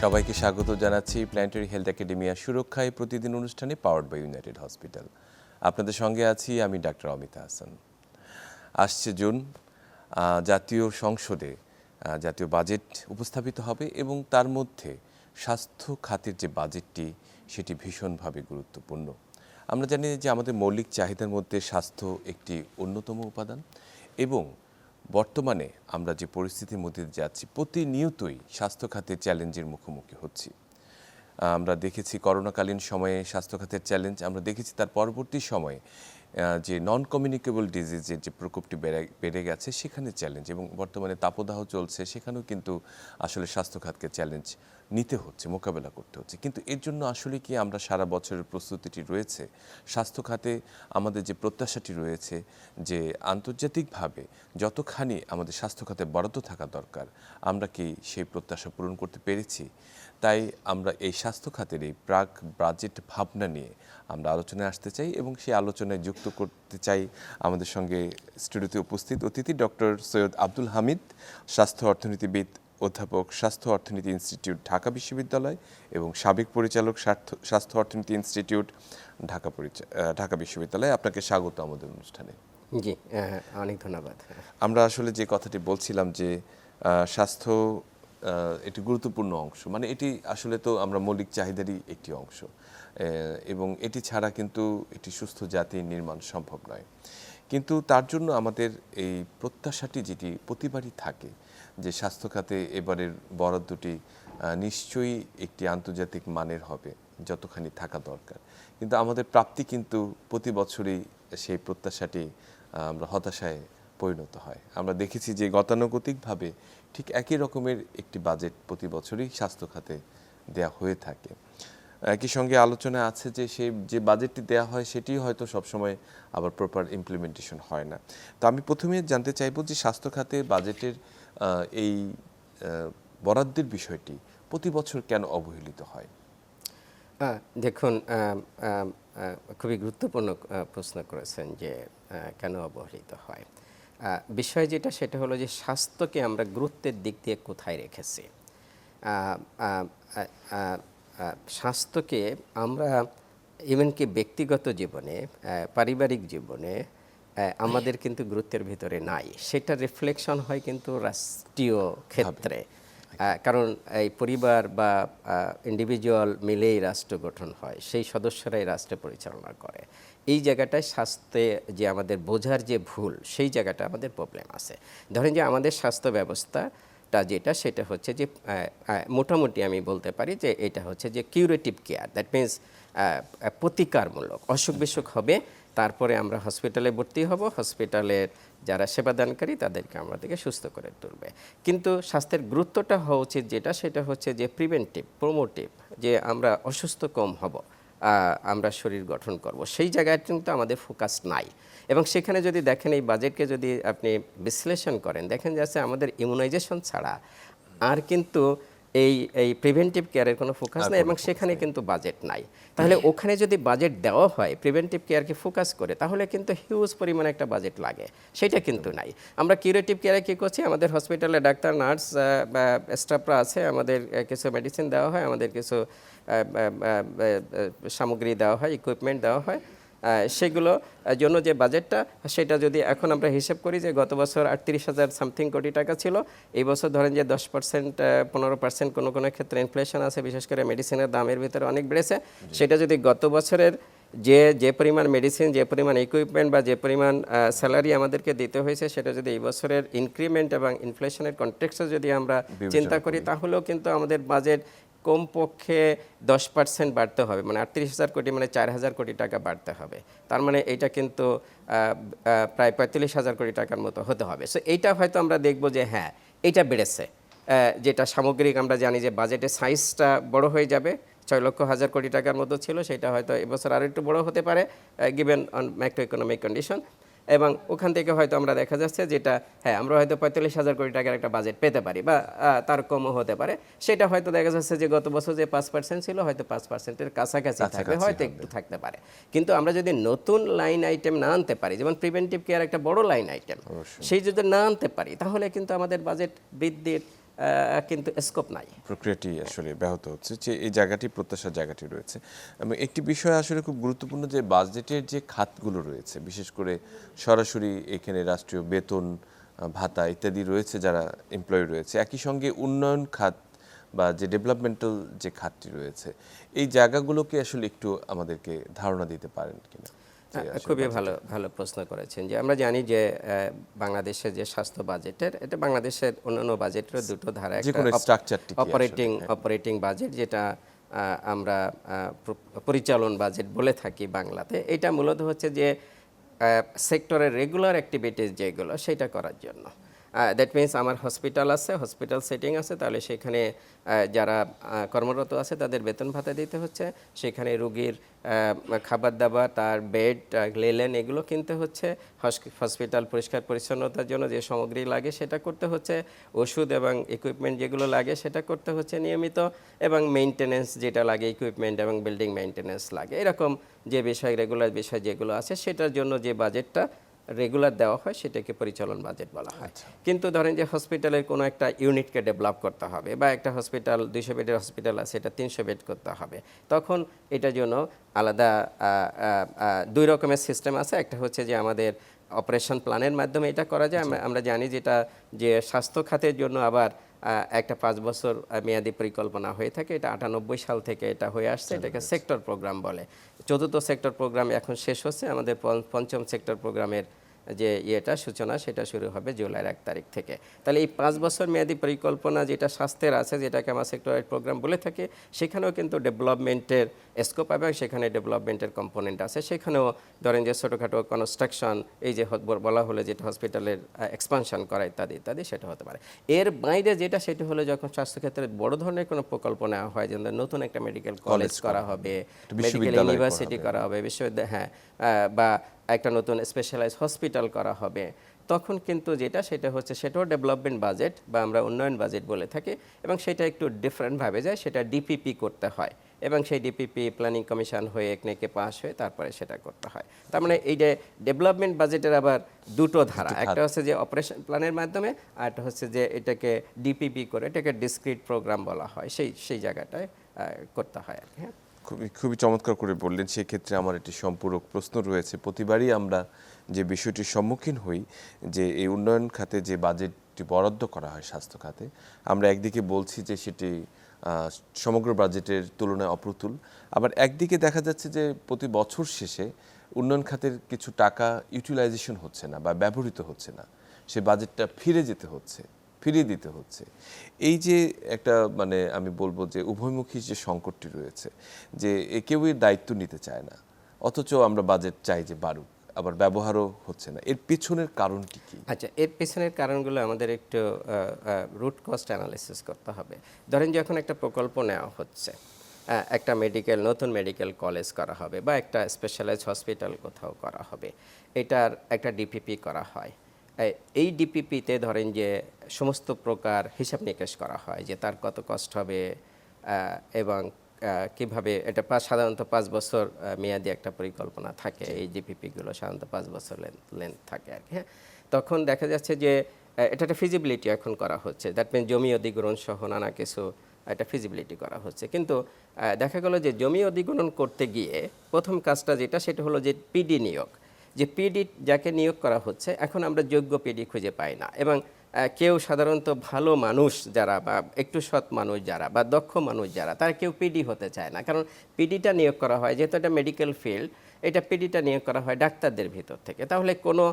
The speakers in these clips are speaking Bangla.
সবাইকে স্বাগত জানাচ্ছি প্ল্যানেটারি হেলথ একাডেমিয়া সুরক্ষায় প্রতিদিন অনুষ্ঠানে পাওয়ার্ড বাই ইউনাইটেড হসপিটাল। আপনাদের সঙ্গে আছি আমি ডাক্তার অমিতা হাসান। আসছে জুন, জাতীয় সংসদে জাতীয় বাজেট উপস্থাপিত হবে এবং তার মধ্যে স্বাস্থ্য খাতের যে বাজেটটি সেটি ভীষণভাবে গুরুত্বপূর্ণ। আমরা জানি যে আমাদের মৌলিক চাহিদার মধ্যে স্বাস্থ্য একটি অন্যতম উপাদান এবং বর্তমানে আমরা যে পরিস্থিতির মধ্যে যাচ্ছি প্রতিনিয়তই স্বাস্থ্য খাতের চ্যালেঞ্জের মুখোমুখি হচ্ছি। আমরা দেখেছি করোনাকালীন সময়ে স্বাস্থ্য খাতের চ্যালেঞ্জ, আমরা দেখেছি তার পরবর্তী সময়ে যে নন কমিউনিকেবল ডিজিজের যে প্রকোপটি বেড়ে গেছে সেখানে চ্যালেঞ্জ, এবং বর্তমানে তাপদাহ চলছে, সেখানেও কিন্তু আসলে স্বাস্থ্য খাতকে চ্যালেঞ্জ নিতে হচ্ছে, মোকাবেলা করতে হচ্ছে। কিন্তু এর জন্য আসলে কি আমরা সারা বছরের প্রস্তুতিটি রয়েছে? স্বাস্থ্য খাতে আমাদের যে প্রত্যাশাটি রয়েছে যে আন্তর্জাতিকভাবে যতখানি আমাদের স্বাস্থ্য খাতে বরাদ্দ থাকা দরকার, আমরা কি সেই প্রত্যাশা পূরণ করতে পেরেছি? তাই আমরা এই স্বাস্থ্য খাতের এই প্রাক বাজেট ভাবনা নিয়ে আমরা আলোচনায় আসতে চাই এবং সেই আলোচনায় যুক্ত করতে চাই আমাদের সঙ্গে স্টুডিওতে উপস্থিত অতিথি ডক্টর সৈয়দ আব্দুল হামিদ, স্বাস্থ্য অর্থনীতিবিদ, অধ্যাপক, স্বাস্থ্য অর্থনীতি ইনস্টিটিউট, ঢাকা বিশ্ববিদ্যালয় এবং সাবেক পরিচালক, স্বাস্থ্য অর্থনীতি ইনস্টিটিউট, ঢাকা বিশ্ববিদ্যালয়। আপনাকে স্বাগত আমাদের অনুষ্ঠানে। জি, অনেক ধন্যবাদ। আমরা আসলে যে কথাটি বলছিলাম যে স্বাস্থ্য একটি গুরুত্বপূর্ণ অংশ, মানে এটি আসলে তো আমরা মৌলিক চাহিদারই একটি অংশ এবং এটি ছাড়া কিন্তু একটি সুস্থ জাতি নির্মাণ সম্ভব নয়। কিন্তু তার জন্য আমাদের এই প্রত্যাশাটি যেটি প্রতিবারই থাকে যে স্বাস্থ্য খাতে এবারের বরাদ্দটি নিশ্চয়ই একটি আন্তর্জাতিক মানের হবে, যতখানি থাকা দরকার। কিন্তু আমাদের প্রাপ্তি কিন্তু প্রতি বছরই সেই প্রত্যাশাটি আমরা হতাশায় পরিণত হয়। আমরা দেখেছি যে গতানুগতিকভাবে ঠিক একই রকমের একটি বাজেট প্রতি বছরই স্বাস্থ্য খাতে দেয়া হয়ে থাকে। একই সঙ্গে আলোচনা আছে যে সেই যে বাজেটটি দেয়া হয় সেটি হয়তো সবসময় আবার প্রপার ইমপ্লিমেন্টেশন হয় না। তো আমি প্রথমে জানতে চাইব যে স্বাস্থ্য খাতে বাজেটের এই বরাদ্দের বিষয়টি প্রতি বছর কেন অবহেলিত হয়? দেখুন, খুবই গুরুত্বপূর্ণ প্রশ্ন করেছেন যে কেন অবহেলিত হয়। বিষয় যেটা সেটা হলো যে স্বাস্থ্যকে আমরা গুরুত্বের দিক দিয়ে কোথায় রেখেছি। স্বাস্থ্যকে আমরা ইভেনকি ব্যক্তিগত জীবনে, পারিবারিক জীবনে আমাদের কিন্তু গুরুত্বের ভিতরে নাই। সেটা রিফ্লেকশন হয় কিন্তু রাষ্ট্রীয় ক্ষেত্রে, কারণ এই পরিবার বা ইন্ডিভিজুয়াল মিলেই রাষ্ট্র গঠন হয়, সেই সদস্যরাই রাষ্ট্র পরিচালনা করে। এই জায়গাটায় স্বাস্থ্যে যে আমাদের বোঝার যে ভুল, সেই জায়গাটা আমাদের প্রবলেম আছে। ধরেন যে আমাদের স্বাস্থ্য ব্যবস্থাটা যেটা সেটা হচ্ছে যে মোটামুটি আমি বলতে পারি যে এটা হচ্ছে যে কিউরেটিভ কেয়ার, দ্যাট মিনস প্রতিকারমূলক। অসুখ বিসুখ হবে, তারপরে আমরা হসপিটালে ভর্তি হব, হসপিটালের যারা সেবাদানকারী তাদেরকে আমাদেরকে সুস্থ করে তুলবে। কিন্তু স্বাস্থ্যের গুরুত্বটা হওয়া উচিত যেটা সেটা হচ্ছে যে প্রিভেন্টিভ, প্রমোটিভ, যে আমরা অসুস্থ কম হব, আমরা শরীর গঠন করব, সেই জায়গায় কিন্তু আমাদের ফোকাস নাই। এবং সেখানে যদি দেখেন এই বাজেটকে যদি আপনি বিশ্লেষণ করেন, দেখেন যাচ্ছে আমাদের ইমিউনাইজেশন ছাড়া আর কিন্তু এই প্রিভেন্টিভ কেয়ারের কোনো ফোকাস নেই এবং সেখানে কিন্তু বাজেট নাই। তাহলে ওখানে যদি বাজেট দেওয়া হয় প্রিভেন্টিভ কেয়ারকে ফোকাস করে, তাহলে কিন্তু হিউজ পরিমাণে একটা বাজেট লাগে, সেটা কিন্তু নাই। আমরা কিউরেটিভ কেয়ারে কী করছি, আমাদের হসপিটালে ডাক্তার, নার্স, স্টাফরা আছে, আমাদের কিছু মেডিসিন দেওয়া হয়, আমাদের কিছু সামগ্রী দেওয়া হয়, ইকুইপমেন্ট দেওয়া হয়, সেগুলো জন্য যে বাজেটটা সেটা যদি এখন আমরা হিসেব করি যে গত বছর 38,000 সামথিং কোটি টাকা ছিল, এই বছর ধরেন যে 10%, 15% কোনো কোনো ক্ষেত্রে ইনফ্লেশন আছে, বিশেষ করে মেডিসিনের দামের ভিতরে অনেক বেড়েছে। সেটা যদি গত বছরের যে পরিমাণ মেডিসিন, যে পরিমাণ ইকুইপমেন্ট বা যে পরিমাণ স্যালারি আমাদেরকে দিতে হয়েছে, সেটা যদি এই বছরের ইনক্রিমেন্ট এবং ইনফ্লেশনের কনটেক্সটে যদি আমরা চিন্তা করি, তাহলেও কিন্তু আমাদের বাজেট কমপক্ষে 10% বাড়তে হবে, মানে 38,000 কোটি মানে 4,000 কোটি টাকা বাড়তে হবে। তার মানে এইটা কিন্তু প্রায় 45,000 কোটি টাকার মতো হতে হবে। সো এইটা হয়তো আমরা দেখব যে হ্যাঁ এইটা বেড়েছে, যেটা সামগ্রিক আমরা জানি যে বাজেটের সাইজটা বড় হয়ে যাবে, 6,00,000 কোটি টাকার মতো ছিল, সেটা হয়তো এবছর আরও একটু বড় হতে পারে given on macro economic condition. এবং ওখান থেকে হয়তো আমরা দেখা যাচ্ছে যেটা হ্যাঁ আমরা হয়তো 45,000 কোটি টাকার একটা বাজেট পেতে পারি বা তার কমও হতে পারে। সেটা হয়তো দেখা যাচ্ছে যে গত বছর যে 5% ছিল হয়তো 5%-এর কাছাকাছি থাকবে, হয়তো একটু থাকতে পারে। কিন্তু আমরা যদি নতুন লাইন আইটেম না আনতে পারি, যেমন প্রিভেন্টিভ কেয়ার একটা বড় লাইন আইটেম, সেই যদি না আনতে পারি, তাহলে কিন্তু আমাদের বাজেট বৃদ্ধির কিন্তু স্কোপ নাই। প্রক্রিয়াটি আসলে ব্যাহত হচ্ছে, যে এই জায়গাটি প্রত্যাশার জায়গাটি রয়েছে। এবং একটি বিষয় আসলে খুব গুরুত্বপূর্ণ, যে বাজেটের যে খাতগুলো রয়েছে, বিশেষ করে সরাসরি এখানে রাষ্ট্রীয় বেতন, ভাতা ইত্যাদি রয়েছে, যারা এমপ্লয়ি রয়েছে, একই সঙ্গে উন্নয়ন খাত বা যে ডেভেলপমেন্টাল যে খাতটি রয়েছে, এই জায়গাগুলোকে আসলে একটু আমাদেরকে ধারণা দিতে পারেন কিনা? যে আসলে খুবই ভালো প্রশ্ন করেছেন। যে আমরা জানি যে বাংলাদেশের যে স্বাস্থ্য বাজেটের, এটা বাংলাদেশের অন্যান্য বাজেটের দুটো ধারা, যে কোনো স্ট্রাকচারটি কি আসলে? অপারেটিং বাজেট, যেটা আমরা পরিচালন বাজেট বলে থাকি বাংলাতে। এটা মূলত হচ্ছে যে সেক্টরের রেগুলার অ্যাক্টিভিটিস যেগুলো সেটা করার জন্য। দ্যাট মিনস আমার হসপিটাল আছে, হসপিটাল সেটিং আছে, তাহলে সেখানে যারা কর্মরত আছে তাদের বেতন ভাতা দিতে হচ্ছে, সেখানে রুগীর খাবার দাবার, তার বেড, লেলেন এগুলো কিনতে হচ্ছে, হসপিটাল পরিষ্কার পরিচ্ছন্নতার জন্য যে সামগ্রী লাগে সেটা করতে হচ্ছে, ওষুধ এবং ইকুইপমেন্ট যেগুলো লাগে সেটা করতে হচ্ছে নিয়মিত, এবং মেইনটেনেন্স যেটা লাগে, ইকুইপমেন্ট এবং বিল্ডিং মেইনটেনেন্স লাগে, এরকম যে বিষয়, রেগুলার বিষয় যেগুলো আছে সেটার জন্য যে বাজেটটা রেগুলার দেওয়া হয় সেটাকে পরিচালন বাজেট বলা হয়। কিন্তু ধরেন যে হসপিটালের কোনো একটা ইউনিটকে ডেভেলপ করতে হবে, বা একটা হসপিটাল 200 বেডের হসপিটাল আছে, এটা 300 বেড করতে হবে, তখন এটার জন্য আলাদা দুই রকমের সিস্টেম আছে। একটা হচ্ছে যে আমাদের অপারেশন প্ল্যানের মাধ্যমে এটা করা যায়। আমরা জানি যেটা যে স্বাস্থ্য খাতের জন্য আবার একটা 5 বছর মেয়াদি পরিকল্পনা হয়ে থাকে, এটা 98 সাল থেকে এটা হয়ে আসছে, এটাকে সেক্টর প্রোগ্রাম বলে। চতুর্থ সেক্টর প্রোগ্রাম এখন শেষ হচ্ছে, আমাদের পঞ্চম সেক্টর প্রোগ্রামের যে সূচনা সেটা শুরু হবে জুলাইয়ের 1 তারিখ থেকে। তাহলে এই 5 বছর মেয়াদি পরিকল্পনা যেটা স্বাস্থ্যের আছে, যেটাকে আমরা সেক্টরাল প্রোগ্রাম বলে থাকি, সেখানেও কিন্তু ডেভেলপমেন্টের স্কোপ এবং সেখানে ডেভেলপমেন্টের কম্পোনেন্ট আছে। সেখানেও ধরেন যে ছোটোখাটো কনস্ট্রাকশন, এই যে বলা হলো যেটা হসপিটালের এক্সপানশন করা ইত্যাদি ইত্যাদি, সেটা হতে পারে। এর বাইরে যেটা, সেটা হলো যখন স্বাস্থ্যক্ষেত্রে বড় ধরনের কোনো প্রকল্প নেওয়া হয়, যেমন নতুন একটা মেডিকেল কলেজ করা হবে, মেডিকেল ইউনিভার্সিটি করা হবে, বিশ্ববিদ্যালয়, বা একটা নতুন স্পেশালাইজ হসপিটাল করা হবে, তখন কিন্তু সেটা হচ্ছে, সেটাও ডেভেলপমেন্ট বাজেট বা আমরা উন্নয়ন বাজেট বলে থাকি, এবং সেটা একটু ডিফারেন্টভাবে যায়, সেটা ডিপিপি করতে হয়, এবং সেই ডিপিপি প্ল্যানিং কমিশন হয়ে একনেকে পাস হয়ে তারপরে সেটা করতে হয়। তার মানে এই যে ডেভেলপমেন্ট বাজেটের আবার দুটো ধারা, একটা হচ্ছে যে অপারেশন প্ল্যানের মাধ্যমে, আর একটা হচ্ছে যে এটাকে ডিপিপি করে, এটাকে ডিসক্রিট প্রোগ্রাম বলা হয়, সেই জায়গাটায় করতে হয় আর কি। হ্যাঁ, খুবই চমৎকার করে বললেন। সেক্ষেত্রে আমার একটি সম্পূরক প্রশ্ন রয়েছে। প্রতিবারই আমরা যে বিষয়টির সম্মুখীন হই, যে এই উন্নয়ন খাতে যে বাজেটটি বরাদ্দ করা হয় স্বাস্থ্য খাতে, আমরা একদিকে বলছি যে সেটি সমগ্র বাজেটের তুলনায় অপ্রতুল, আবার একদিকে দেখা যাচ্ছে যে প্রতি বছর শেষে উন্নয়ন খাতের কিছু টাকা ইউটিলাইজেশন হচ্ছে না বা ব্যবহৃত হচ্ছে না, সে বাজেটটা ফিরিয়ে দিতে হচ্ছে। এই যে একটা মানে আমি বলবো যে উভয়মুখী যে সংকটটি রয়েছে, যে কেউই দায়িত্ব নিতে চায় না, অথচ আমরা বাজেট চাই যে বাড়ুক, আবার ব্যবহারও হচ্ছে না। এর পেছনের কারণটি কি? আচ্ছা, এর পেছনের কারণগুলো আমাদের একটু রুট কস্ট অ্যানালিসিস করতে হবে। ধরেন যখন একটা প্রকল্প নেওয়া হচ্ছে, একটা নতুন মেডিকেল কলেজ করা হবে, বা একটা স্পেশালাইজ হসপিটাল কোথাও করা হবে, এটার একটা ডিপিপি করা হয়। এই ডিপিপিতে ধরেন যে সমস্ত প্রকার হিসাব নিকেশ করা হয়, যে তার কত কষ্ট হবে, এবং কিভাবে এটা সাধারণত 5 বছর মেয়াদি একটা পরিকল্পনা থাকে। এই ডিপিপিগুলো সাধারণত 5 বছর লেন্থ থাকে আর কি। হ্যাঁ, তখন দেখা যাচ্ছে যে এটা একটা ফিজিবিলিটি এখন করা হচ্ছে, দ্যাট মিন জমি অধিগ্রহণ সহ নানা কিছু একটা ফিজিবিলিটি করা হচ্ছে। কিন্তু দেখা গেল যে জমি অধিগ্রহণ করতে গিয়ে প্রথম কাজটা সেটা হলো যে পিডি নিয়োগ। যে পিডি যাকে নিয়োগ করা হচ্ছে, এখন আমরা যোগ্য পিডি খুঁজে পাই না, এবং কেউ সাধারণত ভালো মানুষ যারা, বা একটু সৎ মানুষ যারা, বা দক্ষ মানুষ যারা, তারা কেউ পিডি হতে চায় না। কারণ পিডিটা নিয়োগ করা হয়, যেহেতু এটা মেডিকেল ফিল্ড, এটা পিডিটা নিয়োগ করা হয় ডাক্তারদের ভিতর থেকে। তাহলে কোনো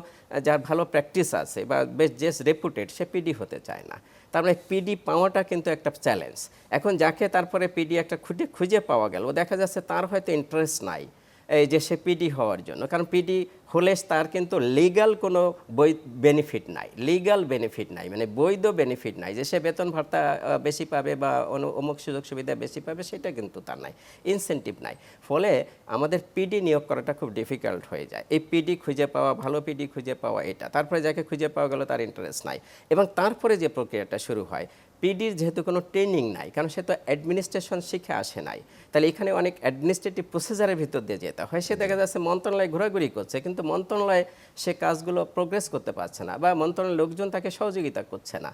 যার ভালো প্র্যাকটিস আছে বা বেশ রেপুটেড, সে পিডি হতে চায় না। তার মানে পিডি পাওয়াটা কিন্তু একটা চ্যালেঞ্জ। এখন যাকে তারপরে পিডি একটা খুঁজে পাওয়া গেল, দেখা যাচ্ছে তার হয়তো ইন্টারেস্ট নাই এই যে সে পিডি হওয়ার জন্য, কারণ পিডি হলে তার কিন্তু লিগ্যাল কোনো বেনিফিট নাই, মানে বৈধ বেনিফিট নাই, যে সে বেতন ভাতা বেশি পাবে বা অমুক সুযোগ সুবিধা বেশি পাবে, সেটা কিন্তু তার নাই, ইনসেন্টিভ নাই। ফলে আমাদের পিডি নিয়োগ করাটা খুব ডিফিকাল্ট হয়ে যায়। এই পিডি খুঁজে পাওয়া, ভালো পিডি খুঁজে পাওয়া, এটা তারপরে যাকে খুঁজে পাওয়া গেল তার ইন্টারেস্ট নাই, এবং তারপরে যে প্রক্রিয়াটা শুরু হয়, পিডির যেহেতু কোনো ট্রেনিং নাই, কারণ সে তো অ্যাডমিনিস্ট্রেশন শিখে আসে নাই, তাহলে এখানে অনেক অ্যাডমিনিস্ট্রেটিভ প্রসিজারের ভিতর দিয়ে যেতে হয়। সে দেখা যাচ্ছে মন্ত্রণালয়ে ঘোরাঘুরি করছে, কিন্তু কিন্তু মন্ত্রণালয় সে কাজগুলো প্রোগ্রেস করতে পারছে না বা মন্ত্রণালয়ের লোকজন তাকে সহযোগিতা করছে না।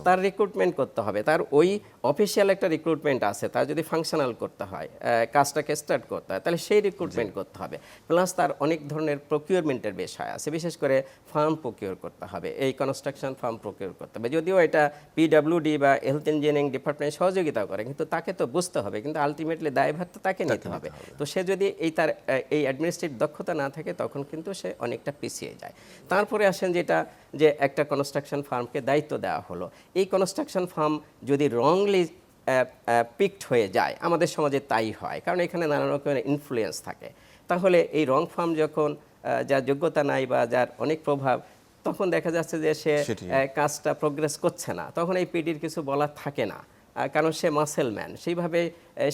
তার রিক্রুটমেন্ট করতে হবে, তার ওই অফিসিয়াল একটা রিক্রুটমেন্ট আছে, তার যদি ফাংশনাল করতে হয়, কাজটাকে স্টার্ট করতে হয়, তাহলে সেই রিক্রুটমেন্ট করতে হবে। প্লাস তার অনেক ধরনের প্রকিউরমেন্টের বিষয় আছে, বিশেষ করে ফার্ম প্রকিউর করতে হবে, এই কনস্ট্রাকশন ফার্ম প্রকিউর করতে হবে। যদিও এটা পিডব্লিউডি বা হেলথ ইঞ্জিনিয়ারিং ডিপার্টমেন্ট সহযোগিতা করে, কিন্তু তাকে তো বুঝতে হবে, কিন্তু আলটিমেটলি দায়ভার তো তাকে নিতে হবে। তো সে যদি তার এই অ্যাডমিনিস্ট্রেটিভ দক্ষতা না থাকে তখন কিন্তু সে অনেকটা পিছিয়ে যায়। তারপরে আসেন যে একটা কনস্ট্রাকশন ফার্মকে দায়িত্ব দেওয়া হলো, এই কনস্ট্রাকশন ফার্ম যদি রংলি পিকড হয়ে যায়, আমাদের সমাজে তাই হয়, কারণ এখানে নানা রকমের ইনফ্লুয়েন্স থাকে। তাহলে এই রং ফার্ম যখন যার যোগ্যতা নাই বা যার অনেক প্রভাব, তখন দেখা যাচ্ছে যে সে কাজটা প্রোগ্রেস করছে না, তখন এই পিডির কিছু বলার থাকে না, কারণ সে মাসেল ম্যান, সেইভাবে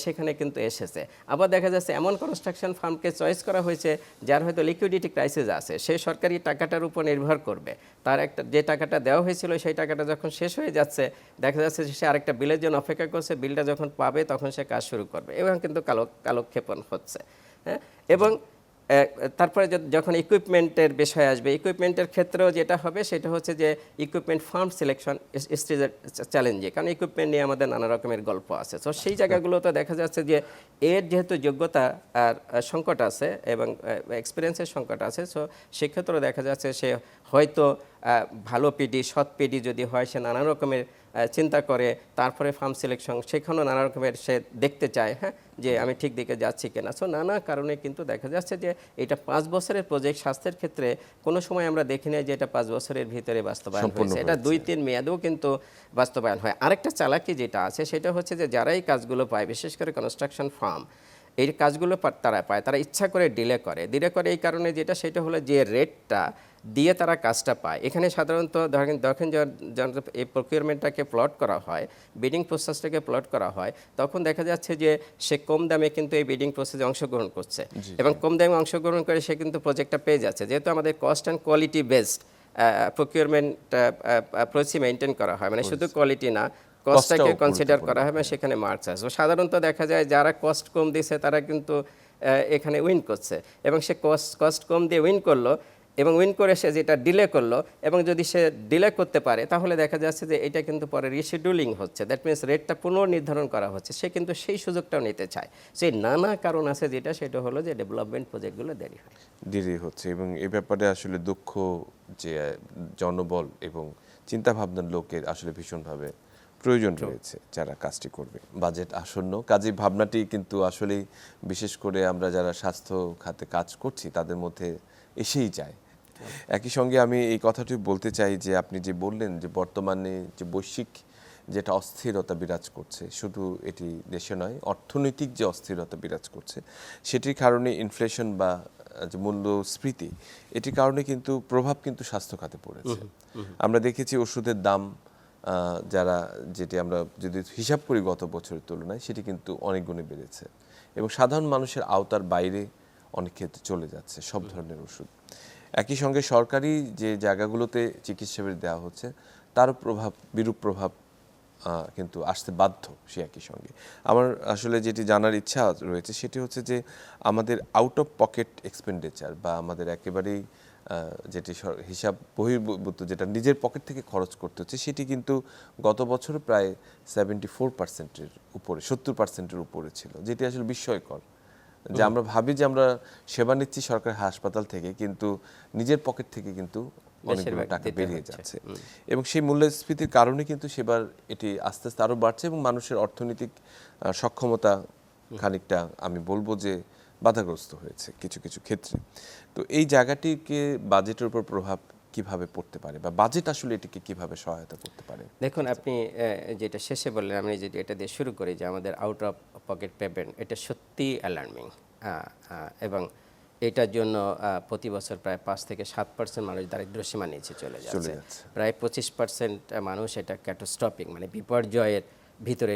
সেখানে কিন্তু এসেছে। আবার দেখা যাচ্ছে এমন কনস্ট্রাকশন ফার্মকে চয়েস করা হয়েছে যার হয়তো লিকুইডিটি ক্রাইসিস আছে, সে সরকারি টাকাটার উপর নির্ভর করবে, তার একটা যে টাকাটা দেওয়া হয়েছিল সেই টাকাটা যখন শেষ হয়ে যাচ্ছে, দেখা যাচ্ছে সে আরেকটা বিলের জন্য অপেক্ষা করছে, বিলটা যখন পাবে তখন সে কাজ শুরু করবে, এবং কিন্তু কালক্ষেপণ হচ্ছে। হ্যাঁ, এবং তারপরে যখন ইকুইপমেন্টের বিষয় আসবে, ইকুইপমেন্টের ক্ষেত্রেও যেটা হবে সেটা হচ্ছে যে equipment farm selection is challenging, কারণ ইকুইপমেন্ট নিয়ে আমাদের নানা রকমের গল্প আছে। তো সেই জায়গাগুলোতে দেখা যাচ্ছে যে এর যেহেতু যোগ্যতা আর সংকট আছে এবং এক্সপিরিয়েন্সের সংকট আছে, সো সেক্ষেত্রেও দেখা যাচ্ছে সে হয়তো ভালো পিডি, সৎ পিডি যদি হয়, সে নানা রকমের চিন্তা করে, তারপরে ফার্ম সিলেকশন সেখানেও নানা রকমের সে দেখতে চায়, হ্যাঁ, যে আমি ঠিক দিকে যাচ্ছি কিনা। সো নানা কারণে কিন্তু দেখা যাচ্ছে যে এটা 5 বছরের প্রজেক্ট। স্বাস্থ্যের ক্ষেত্রে কোনো সময় আমরা দেখি না যে এটা 5 বছরের ভিতরে বাস্তবায়ন হয়েছে, এটা 2-3 মেয়াদেও কিন্তু বাস্তবায়ন হয়। আরেকটা চালাকি যেটা আছে সেটা হচ্ছে যে যারা এই কাজগুলো পায়, বিশেষ করে কনস্ট্রাকশন ফার্ম, এই কাজগুলো তারা পায়, তারা ইচ্ছা করে ডিলে করে এই কারণে যেটা সেটা হলো যে রেটটা দিয়ে তারা কাজটা পায়। এখানে সাধারণত দেখেন যখন এই প্রকিউরমেন্টটাকে প্লট করা হয়, বিডিং প্রসেসটাকে প্লট করা হয়, তখন দেখা যাচ্ছে যে সে কম দামে কিন্তু এই বিডিং প্রসেসে অংশগ্রহণ করছে, এবং কম দামে অংশগ্রহণ করে সে কিন্তু প্রজেক্টটা পেয়ে যাচ্ছে। যেহেতু আমাদের cost and quality based procurement policy maintain করা হয়, মানে শুধু কোয়ালিটি না, কস্টটাকে কনসিডার করা হয়, এবং সেখানে মার্কস আসবে। সাধারণত দেখা যায় যারা কস্ট কম দিয়েছে তারা কিন্তু এখানে উইন করছে, এবং সে কস্ট কম দিয়ে উইন করলো, এবং উইন করে সে যেটা ডিলে করলো, এবং যদি সে ডিলে করতে পারে তাহলে দেখা যাচ্ছে যে এটা কিন্তু পরে রিশিডিউলিং হচ্ছে, দ্যাট মিনস রেটটা পুনর্নির্ধারণ করা হচ্ছে, সে কিন্তু সেই সুযোগটাও নিতে চায়। সেই নানা কারণ আছে যেটা সেটা হলো যে ডেভেলপমেন্ট প্রজেক্টগুলো দেরি হচ্ছে, এবং এ ব্যাপারে আসলে দক্ষ যে জনবল এবং চিন্তাভাবনার লোকের আসলে ভীষণভাবে প্রয়োজন রয়েছে যারা কাজটি করবে। বাজেট আসন্ন, কাজেই ভাবনাটি কিন্তু আসলেই বিশেষ করে আমরা যারা স্বাস্থ্য খাতে কাজ করছি তাদের মধ্যে এসেই যায়। একই সঙ্গে আমি এই কথাটি বলতে চাই যে আপনি যে বললেন যে বর্তমানে যে বৈশ্বিক যেটা অস্থিরতা বিরাজ করছে, শুধু এটি দেশে নয়, অর্থনৈতিক যে অস্থিরতা বিরাজ করছে, সেটির কারণে ইনফ্লেশন বা যে মূল্যস্ফীতি, এটির কারণে কিন্তু প্রভাব কিন্তু স্বাস্থ্য খাতে পড়েছে। আমরা দেখেছি ওষুধের দাম যেটি আমরা যদি হিসাব করি গত বছরের তুলনায়, সেটি কিন্তু অনেক গুণে বেড়েছে, এবং সাধারণ মানুষের আওতার বাইরে অনেক ক্ষেত্রে চলে যাচ্ছে সব ধরনের ওষুধ। একই সঙ্গে সরকারি যে জায়গাগুলোতে চিকিৎসা দেওয়া হচ্ছে তার বিরূপ প্রভাব কিন্তু আসতে বাধ্য। সে একই সঙ্গে আমার আসলে যেটি জানার ইচ্ছা রয়েছে সেটি হচ্ছে যে আমাদের আউট অফ পকেট এক্সপেন্ডিচার বা আমাদের একেবারেই যেটি হিসাব বহির্ভূত, যেটা নিজের পকেট থেকে খরচ করতে হচ্ছে, সেটি কিন্তু গত বছর প্রায় 74%-এর উপরে, 70%-এর উপরে ছিল, যেটি আসলে বিস্ময়কর। যে আমরা ভাবি যে আমরা সেবা নিচ্ছি সরকারি হাসপাতাল থেকে, কিন্তু নিজের পকেট থেকে কিন্তু অনেকগুলো টাকা বেরিয়ে যাচ্ছে, এবং সেই মূল্যস্ফীতির কারণে কিন্তু সেবার এটি আস্তে আস্তে আরও বাড়ছে, এবং মানুষের অর্থনৈতিক সক্ষমতা খানিকটা আমি বলবো যে বাধাগ্রস্ত হয়েছে কিছু কিছু ক্ষেত্রে। তো এই জায়গাটিকে বাজেটের উপর প্রভাব কিভাবে পড়তে পারে, বা বাজেট আসলে এটিকে কিভাবে সহায়তা করতে পারে? দেখুন, আপনি যেটা শেষে বললেন, আমি যদি এটা দিয়ে শুরু করি যে আমাদের আউট অফ পকেট পেমেন্ট, এটা সত্যি অ্যালার্মিং, এবং এটার জন্য প্রতি বছর প্রায় 5-7% মানুষ দারিদ্র্যসীমার নিচে চলে যাচ্ছে। প্রায় 25% মানুষ এটা ক্যাটাস্ট্রফিক, মানে বিপর্যয়ের ভিতরে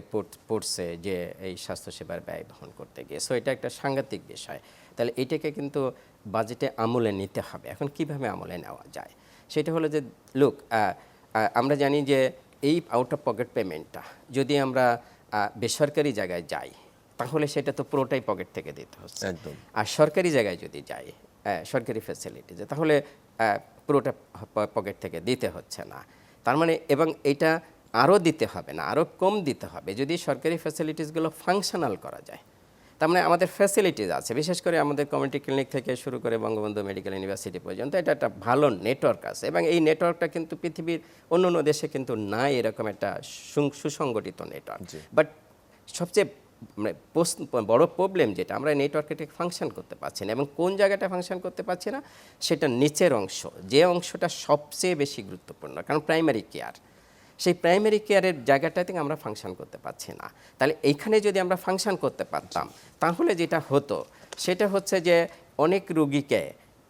পড়ছে যে এই স্বাস্থ্যসেবার ব্যয় বহন করতে গিয়ে। সো এটা একটা সাংঘাতিক বিষয়। তাহলে এটাকে কিন্তু বাজেটে আমলে নিতে হবে। এখন কিভাবে আমলে নেওয়া যায় সেটা হলো যে, লোক, আমরা জানি যে এই আউট অফ পকেট পেমেন্টটা যদি আমরা বেসরকারি জায়গায় যাই তাহলে সেটা তো পুরোটাই পকেট থেকে দিতে হচ্ছে, আর সরকারি জায়গায় যদি যাই সরকারি ফ্যাসিলিটিজে, তাহলে পুরোটা পকেট থেকে দিতে হচ্ছে না। তার মানে এবং এটা আরও দিতে হবে না, আরও কম দিতে হবে যদি সরকারি ফ্যাসিলিটিসগুলো ফাংশনাল করা যায়। তার মানে আমাদের ফ্যাসিলিটিস আছে, বিশেষ করে আমাদের কমিউনিটি ক্লিনিক থেকে শুরু করে বঙ্গবন্ধু মেডিকেল ইউনিভার্সিটি পর্যন্ত এটা একটা ভালো নেটওয়ার্ক আছে, এবং এই নেটওয়ার্কটা কিন্তু পৃথিবীর অন্য অন্য দেশে কিন্তু নাই এরকম একটা সুসংগঠিত নেটওয়ার্ক। বাট সবচেয়ে মানে বড় প্রবলেম যেটা, আমরা নেটওয়ার্কে ফাংশন করতে পারছি না, এবং কোন জায়গাটা ফাংশন করতে পারছি না সেটা নিচের অংশ, যে অংশটা সবচেয়ে বেশি গুরুত্বপূর্ণ, কারণ প্রাইমারি কেয়ার, সেই প্রাইমারি কেয়ারের জায়গাটাতে আমরা ফাংশন করতে পারছি না। তাহলে এইখানে যদি আমরা ফাংশন করতে পারতাম তাহলে যেটা হতো সেটা হচ্ছে যে অনেক রুগীকে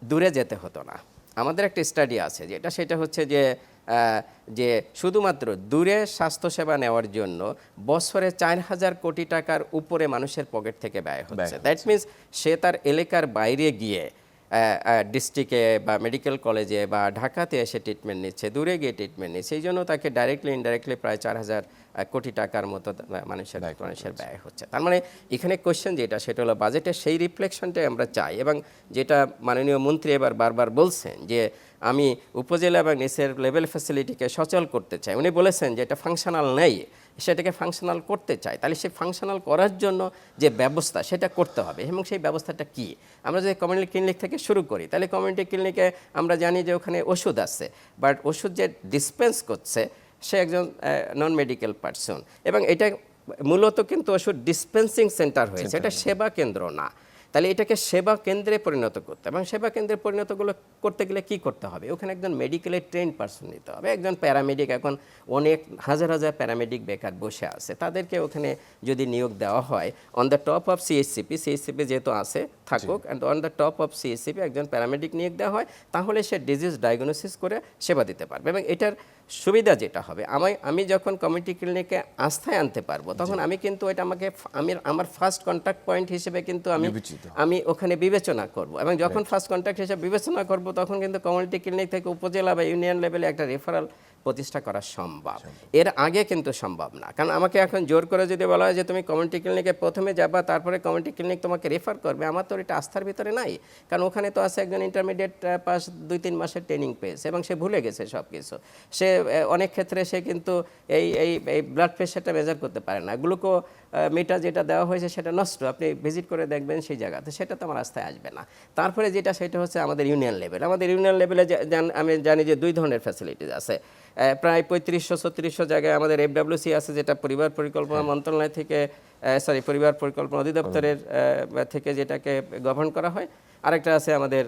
দূরে যেতে হতো না। আমাদের একটা স্টাডি আছে যেটা, সেটা হচ্ছে যে শুধুমাত্র দূরে স্বাস্থ্যসেবা নেওয়ার জন্য বছরে 4,000 কোটি টাকার উপরে মানুষের পকেট থেকে ব্যয় হচ্ছে। দ্যাট মিনস সে তার এলাকার বাইরে গিয়ে ডিস্ট্রিক্টে বা মেডিকেল কলেজে বা ঢাকাতে এসে ট্রিটমেন্ট নিচ্ছে, দূরে গিয়ে ট্রিটমেন্ট নিচ্ছে, সেই জন্য তাকে ডাইরেক্টলি ইনডাইরেক্টলি প্রায় 4,000 কোটি টাকার মতো মানুষের ব্যয় হচ্ছে। তার মানে এখানে কোশ্চেন যেটা, সেটা হলো বাজেটের সেই রিফ্লেকশনটাই আমরা চাই, এবং যেটা মাননীয় মন্ত্রী এবার বারবার বলছেন যে আমি উপজেলা এবং নিচের লেভেল ফ্যাসিলিটিকে সচল করতে চাই। উনি বলেছেন যে এটা ফাংশনাল নেই, সেটাকে ফাংশনাল করতে চাই, তাহলে সেই ফাংশনাল করার জন্য যে ব্যবস্থা সেটা করতে হবে, এবং সেই ব্যবস্থাটা কি? আমরা যদি কমিউনিটি ক্লিনিক থেকে শুরু করি, তাহলে কমিউনিটি ক্লিনিকে আমরা জানি যে ওখানে ওষুধ আছে, বাট ওষুধ যে ডিসপেন্স করছে সে একজন নন মেডিকেল পারসন, এবং এটা মূলত কিন্তু ওষুধ ডিসপেন্সিং সেন্টার হয়েছে, এটা সেবা কেন্দ্র না। তাহলে এটাকে সেবা কেন্দ্রে পরিণত করতে, এবং সেবা কেন্দ্রে পরিণতগুলো করতে গেলে কি করতে হবে? ওখানে একজন মেডিকেলের ট্রেন্ড পারসন নিতে হবে, একজন প্যারামেডিক, এখন অনেক হাজার হাজার প্যারামেডিক বেকার বসে আছে, তাদেরকে ওখানে যদি নিয়োগ দেওয়া হয় on the top of CHCP যেহেতু আছে থাকুক, and on the top of CHCP একজন প্যারামেডিক নিয়োগ দেওয়া হয়, তাহলে সে ডিজিজ ডায়াগনোসিস করে সেবা দিতে পারবে। এবং এটার সুবিধা যেটা হবে, আমি যখন কমিউনিটি ক্লিনিকে আস্থায় আনতে পারবো, তখন আমি কিন্তু এটা আমার ফার্স্ট কন্ট্যাক্ট পয়েন্ট হিসেবে কিন্তু আমি ওখানে বিবেচনা করব, এবং যখন ফার্স্ট কন্ট্যাক্ট হিসেবে বিবেচনা করব তখন কিন্তু কমিউনিটি ক্লিনিক থেকে উপজেলা বা ইউনিয়ন লেভেলে একটা রেফারাল প্রতিষ্ঠা করা সম্ভব। এর আগে কিন্তু সম্ভব না, কারণ আমাকে এখন জোর করে যদি বলা হয় যে তুমি কমিউনিটি ক্লিনিকে প্রথমে যাবা, তারপরে কমিউনিটি ক্লিনিক তোমাকে রেফার করবে, আমার তো এটা আস্থার ভিতরে নাই, কারণ ওখানে তো আছে একজন ইন্টারমিডিয়েট পাস 2-3 মাসের ট্রেনিং পেয়েছে, এবং সে ভুলে গেছে সব কিছু। সে অনেক ক্ষেত্রে সে কিন্তু এই ব্লাড প্রেশারটা মেজার করতে পারে না, গ্লুকো মিটার যেটা দেওয়া হয়েছে সেটা নষ্ট, আপনি ভিজিট করে দেখবেন সেই জায়গাতে, সেটা তো আমার আস্থায় আসবে না। তারপরে সেটা হচ্ছে আমাদের ইউনিয়ন লেভেল। আমাদের ইউনিয়ন লেভেলে আমি জানি যে 2 ধরনের ফ্যাসিলিটিস আছে, প্রায় 3500-3600 জায়গায় আমাদের এফডব্লিউসি আছে, যেটা পরিবার পরিকল্পনা মন্ত্রণালয় থেকে পরিবার পরিকল্পনা অধিদপ্তরের থেকে যেটাকে গভর্ন করা হয়। আরেকটা আছে আমাদের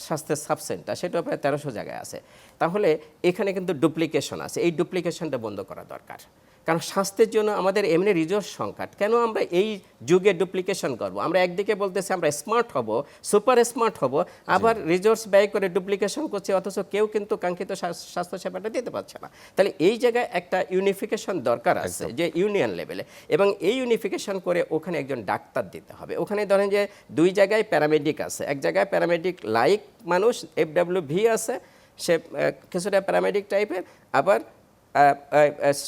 স্বাস্থ্যের সাব সেন্টার, সেটাও প্রায় 1300 জায়গায় আছে। তাহলে এখানে কিন্তু ডুপ্লিকেশন আছে, এই ডুপ্লিকেশনটা বন্ধ করা দরকার, কারণ স্বাস্থ্যের জন্য আমাদের এমনি রিসোর্স সংকট। কেন আমরা এই যুগে ডুপ্লিকেশন করব? আমরা একদিকে বলতেছি আমরা স্মার্ট হব, সুপার স্মার্ট হব, আবার রিসোর্স ব্যয় করে ডুপ্লিকেশন করছি, অথচ কেউ কিন্তু কাঙ্ক্ষিত স্বাস্থ্যসেবাটা দিতে পারছে না। তাহলে এই জায়গায় একটা ইউনিফিকেশন দরকার আছে যে ইউনিয়ন লেভেলে, এবং এই ইউনিফিকেশন করে ওখানে একজন ডাক্তার দিতে হবে। ওখানে ধরেন যে 2 জায়গায় প্যারামেডিক আছে, এক জায়গায় প্যারামেডিক লাইক মানুষ FWV আছে, সে কিছুটা প্যারামেডিক টাইপের, আবার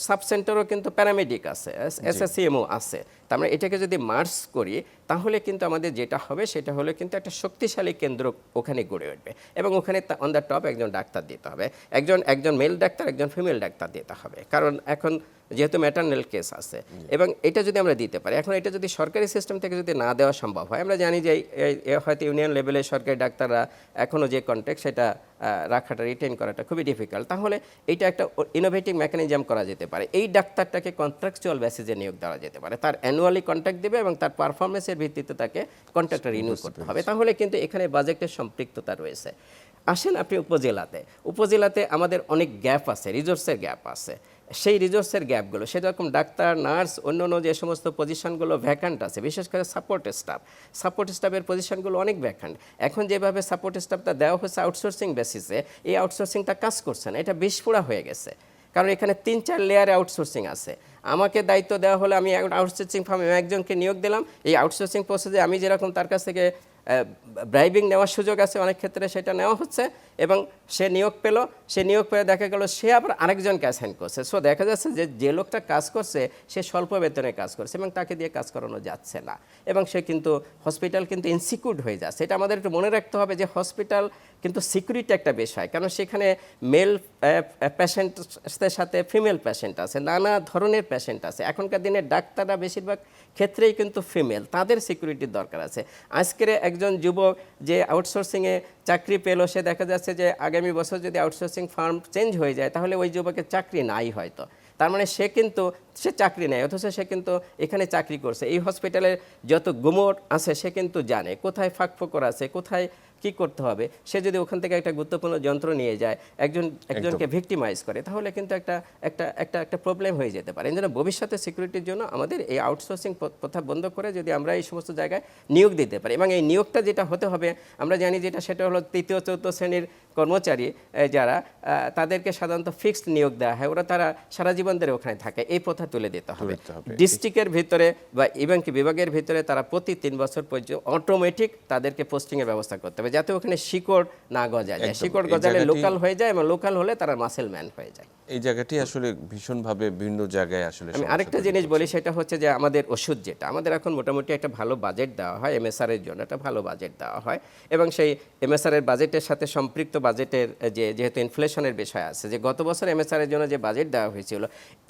সাব সেন্টারও কিন্তু প্যারামেডিক আছে, SSCMও আছে। তার মানে এটাকে যদি মার্জ করি তাহলে কিন্তু আমাদের যেটা হবে সেটা হলো কিন্তু একটা শক্তিশালী কেন্দ্র ওখানে গড়ে উঠবে, এবং ওখানে অন দ্য টপ একজন ডাক্তার দিতে হবে, একজন মেল ডাক্তার, একজন ফিমেল ডাক্তার দিতে হবে, কারণ এখন যেহেতু ম্যাটারনাল কেস আছে। এবং এটা যদি আমরা দিতে পারি, এখন এটা যদি সরকারি সিস্টেম থেকে যদি না দেওয়া সম্ভব হয়, আমরা জানি যে হয়তো ইউনিয়ন লেভেলে সরকারি ডাক্তাররা এখনও যে কন্ট্যাক্ট সেটা রাখাটা, রিটেন করাটা খুবই ডিফিকাল্ট, তাহলে এইটা একটা ইনোভেটিভ মেকানিজম করা যেতে পারে। এই ডাক্তারটাকে কন্ট্রাকচুয়াল বেসিসে নিয়োগ দেওয়া যেতে পারে, তার অ্যানুয়ালি কন্ট্রাক্ট দেবে এবং তার পারফরমেন্সের ভিত্তিতে তাকে কন্ট্রাক্টটা রিনিউ করতে হবে, তাহলে কিন্তু এখানে বাজেটের সম্পৃক্ততা রয়েছে। আসেন আপনি উপজেলাতে আমাদের অনেক গ্যাপ আছে, রিসোর্সের গ্যাপ আছে, সেই রিসোর্সের গ্যাপগুলো, সেরকম ডাক্তার, নার্স, অন্য যে সমস্ত পজিশনগুলো ভ্যাকান্ট আছে, বিশেষ করে সাপোর্ট স্টাফের পজিশনগুলো অনেক ভ্যাকান্ট। এখন যেভাবে সাপোর্ট স্টাফটা দেওয়া হচ্ছে আউটসোর্সিং বেসিসে, এই আউটসোর্সিংটা কাজ করছে না, এটা বিস্ফোরা হয়ে গেছে, কারণ এখানে 3-4 লেয়ারে আউটসোর্সিং আছে। আমাকে দায়িত্ব দেওয়া হলে আমি আউটসোর্সিং ফার্মে একজনকে নিয়োগ দিলাম, এই আউটসোর্সিং প্রসেসে আমি যেরকম তার কাছ থেকে ব্রাইবিং নেওয়ার সুযোগ আছে, অনেক ক্ষেত্রে সেটা নেওয়া হচ্ছে, এবং সে নিয়োগ পেল, সে নিয়োগ পেয়ে দেখা গেল সে আবার আরেকজনকে অ্যাসাইন করছে। সো দেখা যাচ্ছে যে যে লোকটা কাজ করছে সে স্বল্প বেতনে কাজ করছে এবং তাকে দিয়ে কাজ করানো যাচ্ছে না, এবং সে কিন্তু হসপিটাল কিন্তু ইনসিকিউর হয়ে যাচ্ছে। এটা আমাদের একটু মনে রাখতে হবে যে হসপিটাল কিন্তু সিকিউরিটি একটা বিষয়, কারণ সেখানে মেল পেশেন্টের সাথে ফিমেল পেশেন্ট আছে, নানা ধরনের পেশেন্ট আছে। এখনকার দিনে ডাক্তাররা বেশিরভাগ ক্ষেত্রেই কিন্তু ফিমেল, তাদের সিকিউরিটির দরকার আছে। আজকের একজন যুবক যে আউটসোর্সিংয়ে চাকরি পেল, সে দেখা যাচ্ছে যে আগামী বছর যদি আউটসোর্সিং ফার্ম চেঞ্জ হয়ে যায় তাহলে ওই যুবকের চাকরি নাই হয়তো। তার মানে সে চাকরি নেয়, অথচ সে কিন্তু এখানে চাকরি করছে। এই হসপিটালের যত গুমট আছে সে কিন্তু জানে কোথায় ফাঁকফোকর আছে, কোথায় কি করতে হবে। সে যদি ওখান থেকে একটা গুরুত্বপূর্ণ যন্ত্র নিয়ে যায়, একজনকে ভিক্টিমাইজ করে, তাহলে কিন্তু একটা প্রবলেম হয়ে যেতে পারে। এই জন্য ভবিষ্যতে সিকিউরিটির জন্য আমাদের এই আউটসোর্সিং প্রথা বন্ধ করে যদি আমরা এই সমস্ত জায়গায় নিয়োগ দিতে পারি, এবং এই নিয়োগটা যেটা হতে হবে আমরা জানি সেটা হলো তৃতীয় চতুর্থ শ্রেণীর কর্মচারী যারা, তাদেরকে সাধারণত ফিক্সড নিয়োগ দেওয়া হয়, তারা সারা জীবন ধরে ওখানে থাকে। এই প্রথা তুলে দিতে হবে। ডিস্ট্রিক্টের ভিতরে বা ইভেন কি বিভাগের ভিতরে তারা প্রতি 3 বছর পর্যন্ত অটোমেটিক তাদেরকে পোস্টিংয়ের ব্যবস্থা করতে হবে, যাতে ওখানে শিকড় না গজা যায়। শিকড় গজালে লোকাল হয়ে যায়, এবং লোকাল হলে তারা মাসেল ম্যান হয়ে যায়। এই জায়গাটি আসলে ভীষণভাবে বিভিন্ন জায়গায় আসলে আমি আরেকটা জিনিস বলি, সেটা হচ্ছে যে আমাদের ওষুধ, যেটা আমাদের এখন মোটামুটি একটা ভালো বাজেট দেওয়া হয়, এমএসআর এর জন্য একটা ভালো বাজেট দেওয়া হয়, এবং সেই এমএসআর এর বাজেটের সাথে সম্পৃক্ত বাজেটের যেহেতু ইনফ্লেশনের বিষয় আছে, যে গত বছর এমএসআর এর জন্য যে বাজেট দেওয়া হয়েছিল,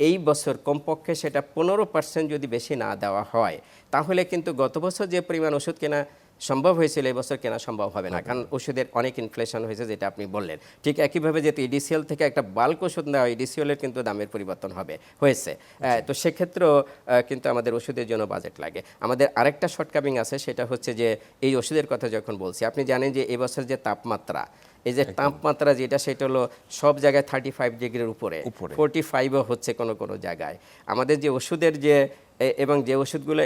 এই বছর কমপক্ষে সেটা 15% যদি বেশি না দেওয়া হয়, তাহলে কিন্তু গত বছর যে পরিমাণ ওষুধ কেনা সম্ভব হয়েছিল এই বছর কেনা সম্ভব হবে না, কারণ ওষুধের অনেক ইনফ্লেশন হয়েছে, যেটা আপনি বললেন। ঠিক একইভাবে যেহেতু ইডিসিএল থেকে একটা বাল্ক ওষুধ নেওয়া হয়, ইডিসিএলের কিন্তু দামের পরিবর্তন হয়েছে। তো সেক্ষেত্রেও কিন্তু আমাদের ওষুধের জন্য বাজেট লাগে। আমাদের আরেকটা শর্টকামিং আছে, সেটা হচ্ছে যে এই ওষুধের কথা যখন বলছি, আপনি জানেন যে এবছর যে তাপমাত্রা, এই যে তাপমাত্রা যেটা, সেটা হলো সব জায়গায় 35 ডিগ্রির উপরে, 45ও হচ্ছে কোনো জায়গায়। আমাদের যে ওষুধের এবং যে ওষুধগুলো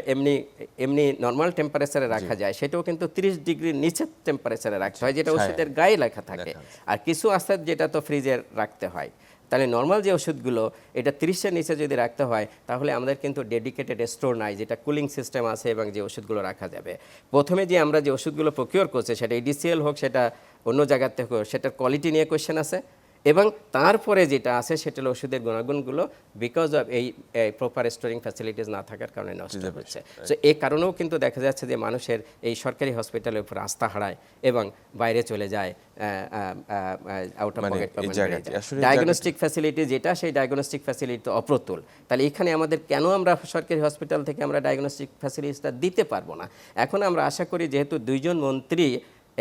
এমনি নর্মাল টেম্পারেচারে রাখা যায়, সেটাও কিন্তু 30 ডিগ্রির নিচে টেম্পারেচারে রাখতে হয়, যেটা ওষুধের গায়ে লেখা থাকে। আর কিছু আছে যেটা তো ফ্রিজে রাখতে হয়। তাহলে নর্মাল যে ওষুধগুলো, এটা 30-এর নিচে যদি রাখতে হয়, তাহলে আমাদের কিন্তু ডেডিকেটেড স্টোর নাই, যেটা কুলিং সিস্টেম আছে এবং যে ওষুধগুলো রাখা যাবে। প্রথমে যে আমরা যে ওষুধগুলো প্রকিওর করছি, সেটা ইডিসিএল হোক, সেটা অন্য জায়গার থেকে হোক, সেটার কোয়ালিটি নিয়ে কোয়েশ্চেন আছে, এবং তারপরে যেটা আছে সেটা হলো ওষুধের গুণাগুণগুলো বিকজ অফ এই প্রপার স্টোরিং ফ্যাসিলিটিস না থাকার কারণে নষ্ট হচ্ছে। সো এই কারণেও কিন্তু দেখা যাচ্ছে যে মানুষের এই সরকারি হসপিটালের উপর আস্থা হারায় এবং বাইরে চলে যায়, out of pocket diagnostic facility যেটা, সেই ডায়াগনস্টিক ফ্যাসিলিটি তো অপ্রতুল। তাহলে এখানে আমাদের কেন আমরা সরকারি হসপিটাল থেকে আমরা ডায়াগনস্টিক ফ্যাসিলিটিসটা দিতে পারবো না? এখন আমরা আশা করি যেহেতু 2 জন মন্ত্রী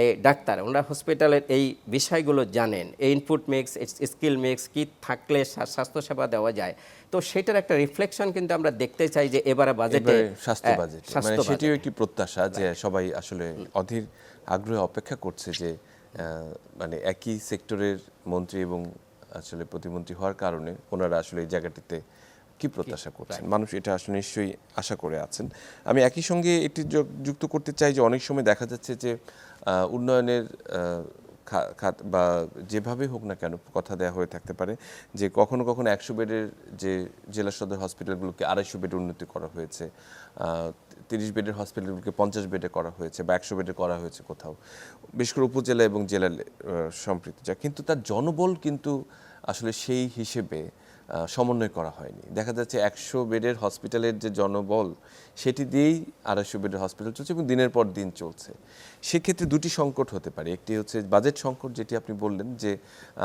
এই ডাক্তার, ওনারা হসপিটালের এই বিষয়গুলো জানেন, এই ইনপুট মিক্স, স্কিল মিক্স কি থাকলে স্বাস্থ্যসেবা দেওয়া যায়, তো সেটার একটা রিফ্লেকশন কিন্তু আমরা দেখতে চাই যে এবারে বাজেটে, স্বাস্থ্য বাজেট, মানে সেটিও একটি প্রত্যাশা যে সবাই আসলে অধীর আগ্রহে অপেক্ষা করছে যে মানে একই সেক্টরের মন্ত্রী এবং আসলে প্রতিমন্ত্রী হওয়ার কারণে ওনারা আসলে এই জায়গাটিতে কি প্রত্যাশা করছেন, মানুষ এটা আসলে নিশ্চয়ই আশা করে আছেন। আমি একই সঙ্গে এটি যুক্ত করতে চাই যে অনেক সময় দেখা যাচ্ছে যে উন্নয়নের খাত বা যেভাবে হোক না কেন কথা দেওয়া হয়ে থাকতে পারে যে কখনো কখনো 100 বেডের যে জেলা সদর হসপিটালগুলোকে 250 বেডে উন্নতি করা হয়েছে, 30 বেডের হসপিটালগুলোকে 50 বেডে করা হয়েছে বা 100 বেডে করা হয়েছে কোথাও, বিশেষ করে উপজেলা এবং জেলা সম্পৃক্ত যা, কিন্তু তার জনবল কিন্তু আসলে সেই হিসেবে সমন্বয় করা হয়নি। দেখা যাচ্ছে 100 বেডের হসপিটালের যে জনবল, সেটি দিয়েই 250 বেডের হসপিটাল চলছে এবং দিনের পর দিন চলছে। সেক্ষেত্রে দুটি সংকট হতে পারে, একটি হচ্ছে বাজেট সংকট, যেটি আপনি বললেন যে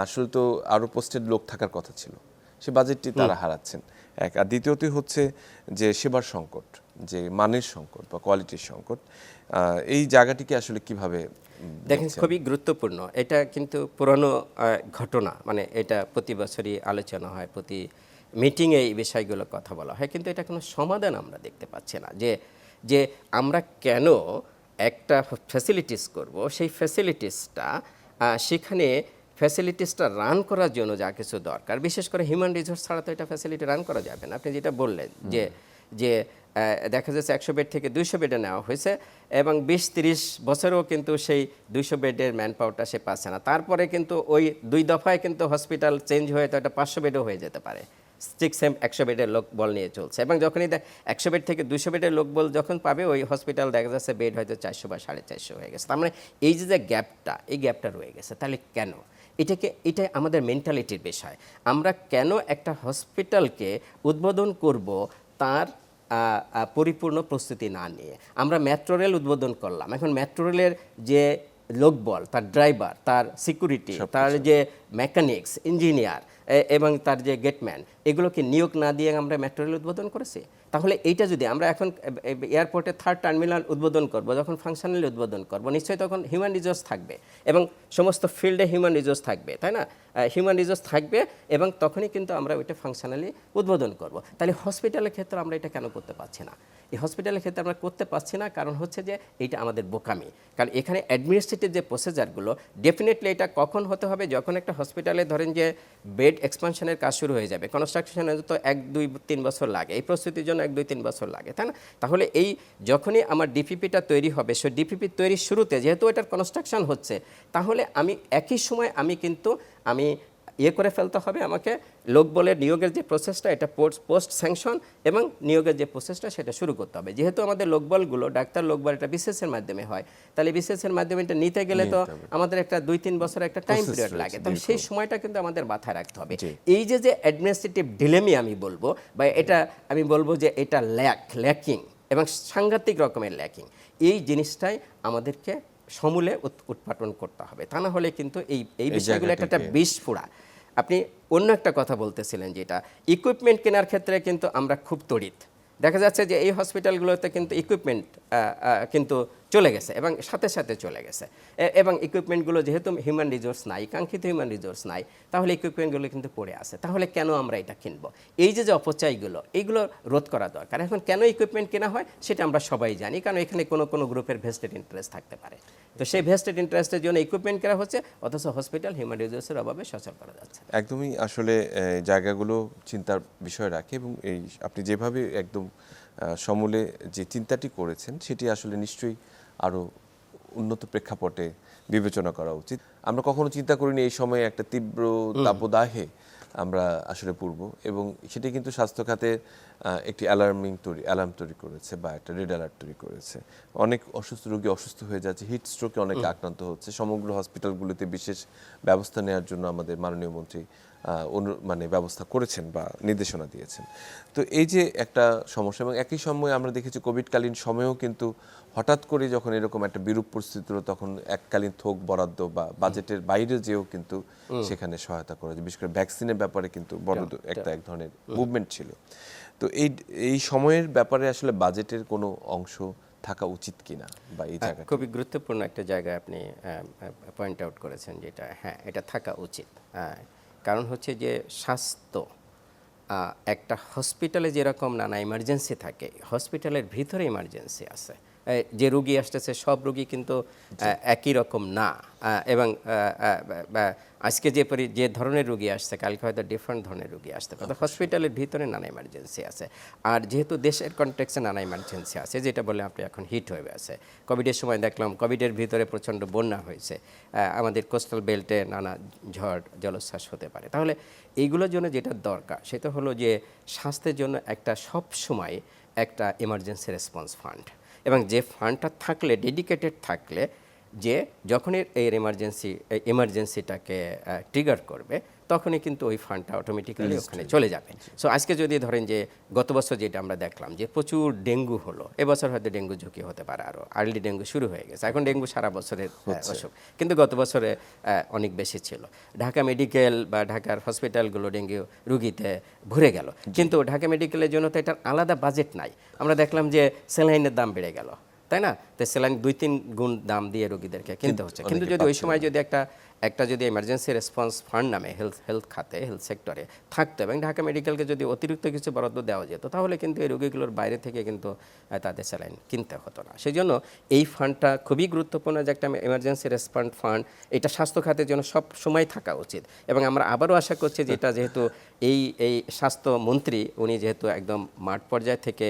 আসলে তো আরও পোস্টেড লোক থাকার কথা ছিল, সে বাজেটটি তারা হারাচ্ছেন এক, আর দ্বিতীয়টি হচ্ছে যে সেবার সংকট, যে মানের সংকট বা কোয়ালিটির সংকট। এই জায়গাটিকে আসলে কিভাবে দেখেন, খুবই গুরুত্বপূর্ণ। এটা কিন্তু পুরনো ঘটনা, মানে এটা প্রতি বছরই আলোচনা হয়, প্রতি মিটিংয়ে এই বিষয়গুলো কথা বলা হয়, কিন্তু এটা কোনো সমাধান আমরা দেখতে পাচ্ছি না যে আমরা কেন একটা ফ্যাসিলিটিস করব, সেই ফ্যাসিলিটিসটা সেখানে ফ্যাসিলিটিসটা রান করার জন্য যা কিছু দরকার, বিশেষ করে হিউম্যান রিসোর্স ছাড়া তো এটা ফ্যাসিলিটি রান করা যাবে না। আপনি যেটা বললেন যে দেখা যাচ্ছে 100 বেড থেকে 200 বেডে নেওয়া হয়েছে এবং 20-30 বছরেও কিন্তু সেই 200 বেডের ম্যান পাওয়ারটা সে পাচ্ছে না। তারপরে কিন্তু ওই 2 দফায় কিন্তু হসপিটাল চেঞ্জ হয়ে তো এটা 500 বেডও হয়ে যেতে পারে। সেম 100 বেডের লোক বল নিয়ে চলছে, এবং যখনই 100 বেড থেকে 200 বেডের লোক বল যখন পাবে, ওই হসপিটাল দেখা যাচ্ছে বেড হয়তো 400 বা 450 হয়ে গেছে। তার মানে এই যে গ্যাপটা, এই গ্যাপটা রয়ে গেছে। তাহলে কেন? এটাই আমাদের মেন্টালিটির বিষয়। আমরা কেন একটা হসপিটালকে উদ্বোধন করব তার পরিপূর্ণ প্রস্তুতি না নিয়ে? আমরা মেট্রো রেল উদ্বোধন করলাম, এখন মেট্রো রেলের যে লোকবল, তার ড্রাইভার, তার সিকিউরিটি, তার যে মেকানিক্স, ইঞ্জিনিয়ার এবং তার যে গেটম্যান, এগুলোকে নিয়োগ না দিয়ে আমরা মেট্রো রেল উদ্বোধন করেছি। তাহলে এইটা যদি আমরা এখন এয়ারপোর্টে 3rd টার্মিনাল উদ্বোধন করব, যখন ফাংশনালি উদ্বোধন করব, নিশ্চয়ই তখন হিউম্যান রিসোর্স থাকবে এবং সমস্ত ফিল্ডে হিউম্যান রিসোর্স থাকবে, তাই না? হিউম্যান রিসোর্স থাকবে এবং তখনই কিন্তু আমরা ওইটা ফাংশনালি উদ্বোধন করব। তাহলে হসপিটালের ক্ষেত্রে আমরা এটা কেন করতে পারছি না? এই হসপিটালের ক্ষেত্রে আমরা করতে পারছি না কারণ হচ্ছে যে এইটা আমাদের বোকামি। কারণ এখানে অ্যাডমিনিস্ট্রেটিভ যে প্রসিজারগুলো, ডেফিনেটলি এটা কখন হতে হবে? যখন একটা হসপিটালে ধরেন যে বেড এক্সপানশনের কাজ শুরু হয়ে যাবে। কনস্ট্রাকশনে তো 1, 2, 3 বছর লাগে, এই প্রস্তুতির জন্য 1, 2, 3 বছর লাগে, তাই না? তাহলে এই যখনই আমার ডিপিপিটা তৈরি হবে, সেই ডিপিপি তৈরির শুরুতে যেহেতু এটার কনস্ট্রাকশন হচ্ছে, তাহলে আমি একই সময় আমি করে ফেলতে হবে আমাকে লোকবলের নিয়োগের যে প্রসেসটা, এটা পোস্ট স্যাংশন এবং নিয়োগের যে প্রসেসটা, সেটা শুরু করতে হবে। যেহেতু আমাদের লোকবলগুলো, ডাক্তার লোকবল, এটা বিসিএসের মাধ্যমে হয়, তাহলে বিসিএসের মাধ্যমে এটা নিতে গেলে তো আমাদের একটা 2-3 বছর একটা টাইম পিরিয়ড লাগে। তাহলে সেই সময়টা কিন্তু আমাদের মাথায় রাখতে হবে। এই যে অ্যাডমিনিস্ট্রেটিভ ডিলেমি আমি বলবো, বা এটা আমি বলবো যে এটা ল্যাকিং এবং সাংঘাতিক রকমের ল্যাকিং, এই জিনিসটাই আমাদেরকে সমূলে উৎপাটন করতে হবে। তা না হলে কিন্তু এই বিষয়গুলো একটা বিস্ফোরা। আপনি অন্য একটা কথা বলতেছিলেন, যেটা ইকুইপমেন্ট কেনার ক্ষেত্রে কিন্তু আমরা খুব তড়িৎ। দেখা যাচ্ছে যে এই হসপিটালগুলোতে কিন্তু ইকুইপমেন্ট কিন্তু চলে গেছে এবং সাথে সাথে চলে গেছে, এবং ইকুইপমেন্টগুলো যেহেতু হিউম্যান রিসোর্স নাই, কাঙ্ক্ষিত হিউম্যান রিসোর্স নাই, তাহলে ইকুইপমেন্টগুলো কিন্তু পড়ে আছে। তাহলে কেন আমরা এটা কিনবো? এই যে অপচয়গুলো, এইগুলো রোধ করা দরকার। এখন কেন ইকুইপমেন্ট কেনা হয় সেটা আমরা সবাই জানি, কারণ এখানে কোনো গ্রুপের ভেস্টেড ইন্টারেস্ট থাকতে পারে। তো সেই ভেস্টেড ইন্টারেস্টের জন্য ইকুইপমেন্ট কেনা হচ্ছে, অথচ হসপিটাল হিউম্যান রিসোর্সের অভাবে সচল করা যাচ্ছে। একদমই আসলে জায়গাগুলো চিন্তার বিষয় রাখে, এবং এই আপনি যেভাবে একদম সমূলে যে চিন্তাটি করেছেন, সেটি আসলে নিশ্চয়ই আরও উন্নত প্রেক্ষাপটে বিবেচনা করা উচিত। আমরা কখনো চিন্তা করিনি এই সময়ে একটা তীব্র তাপদাহে আমরা আসলে পূর্ব, এবং সেটি কিন্তু স্বাস্থ্য খাতে একটি অ্যালার্ম তৈরি করেছে, বা একটা রেড অ্যালার্ট তৈরি করেছে। অনেক অসুস্থ রোগী অসুস্থ হয়ে যাচ্ছে, হিট স্ট্রোকে অনেকে আক্রান্ত হচ্ছে। সমগ্র হসপিটালগুলিতে বিশেষ ব্যবস্থা নেওয়ার জন্য আমাদের মাননীয় মন্ত্রী ব্যবস্থা করেছেন বা নির্দেশনা দিয়েছেন। তো এই যে একটা সমস্যা, এবং একই সময়ে আমরা দেখেছি কোভিডকালীন সময়েও কিন্তু হঠাৎ করে যখন এরকম একটা বিরূপ পরিস্থিতি হলো, তখন এককালীন থোক বরাদ্দ বা বাজেটের বাইরে যেও কিন্তু সেখানে সহায়তা করা যায়। বিশেষ করে ভ্যাকসিনের ব্যাপারে কিন্তু বড় এক ধরনের মুভমেন্ট ছিল। তো এই সময়ের ব্যাপারে আসলে বাজেটের কোনো অংশ থাকা উচিত কিনা, বা এই জায়গা খুবই গুরুত্বপূর্ণ একটা জায়গায় আপনি পয়েন্ট আউট করেছেন, যেটা হ্যাঁ, এটা থাকা উচিত। কারণ হচ্ছে যে স্বাস্থ্য, একটা হসপিটালে যেরকম নানা ইমার্জেন্সি থাকে, হসপিটালের ভিতরে ইমার্জেন্সি আছে। যে রুগী আসতেছে সব রুগী কিন্তু একই রকম না, এবং আজকে যে ধরনের রুগী আসছে, কালকে হয়তো ডিফারেন্ট ধরনের রুগী আসতে পারে। হসপিটালের ভিতরে নানা ইমার্জেন্সি আছে, আর যেহেতু দেশের কনটেক্সে নানা ইমার্জেন্সি আছে, যেটা বলে আপনি এখন হিট হয়ে আছে। কোভিডের সময় দেখলাম, কোভিডের ভিতরে প্রচণ্ড বন্যা হয়েছে, আমাদের কোস্টাল বেল্টে নানা ঝড় জলোচ্ছ্বাস হতে পারে। তাহলে এইগুলোর জন্য যেটা দরকার, সেটা হলো যে স্বাস্থ্যের জন্য একটা সব সময় একটা এমার্জেন্সি রেসপন্স ফান্ড, এবং যে ফান্ডটা থাকলে, ডেডিকেটেড থাকলে, যে যখনই এই এমার্জেন্সিটাকে ট্রিগার করবে, তখনই কিন্তু ওই ফান্ডটা অটোমেটিক্যালি ওখানে চলে যাবে। সো আজকে যদি ধরেন যে গত বছর যেটা আমরা দেখলাম যে প্রচুর ডেঙ্গু হলো, এবছর হয়তো ডেঙ্গু ঝুঁকি হতে পারে, আরও আর্লি ডেঙ্গু শুরু হয়ে গেছে। এখন ডেঙ্গু সারা বছরের অসুখ, কিন্তু গত বছরে অনেক বেশি ছিল। ঢাকা মেডিকেল বা ঢাকার হসপিটালগুলো ডেঙ্গু রুগীতে ভরে গেল, কিন্তু ঢাকা মেডিকেলের জন্য তো এটার আলাদা বাজেট নাই। আমরা দেখলাম যে স্যালাইনের দাম বেড়ে গেল, তাই না? তো স্যালাইন 2-3 গুণ দাম দিয়ে রোগীদেরকে কিনতে হচ্ছে। কিন্তু যদি ওই সময় যদি একটা যদি এমার্জেন্সি রেসপন্স ফান্ড নামে হেলথ খাতে, হেলথ সেক্টরে থাকতো, এবং ঢাকা মেডিকেলকে যদি অতিরিক্ত কিছু বরাদ্দ দেওয়া যেত, তাহলে কিন্তু এই রোগীগুলোর বাইরে থেকে কিন্তু তাদের স্যালাইন কিনতে হতো না। সেই জন্য এই ফান্ডটা খুবই গুরুত্বপূর্ণ, যে একটা এমার্জেন্সি রেসপন্স ফান্ড, এটা স্বাস্থ্য খাতের জন্য সব সময় থাকা উচিত। এবং আমরা আবারও আশা করছি যে এটা যেহেতু এই স্বাস্থ্যমন্ত্রী, উনি যেহেতু একদম মাঠ পর্যায় থেকে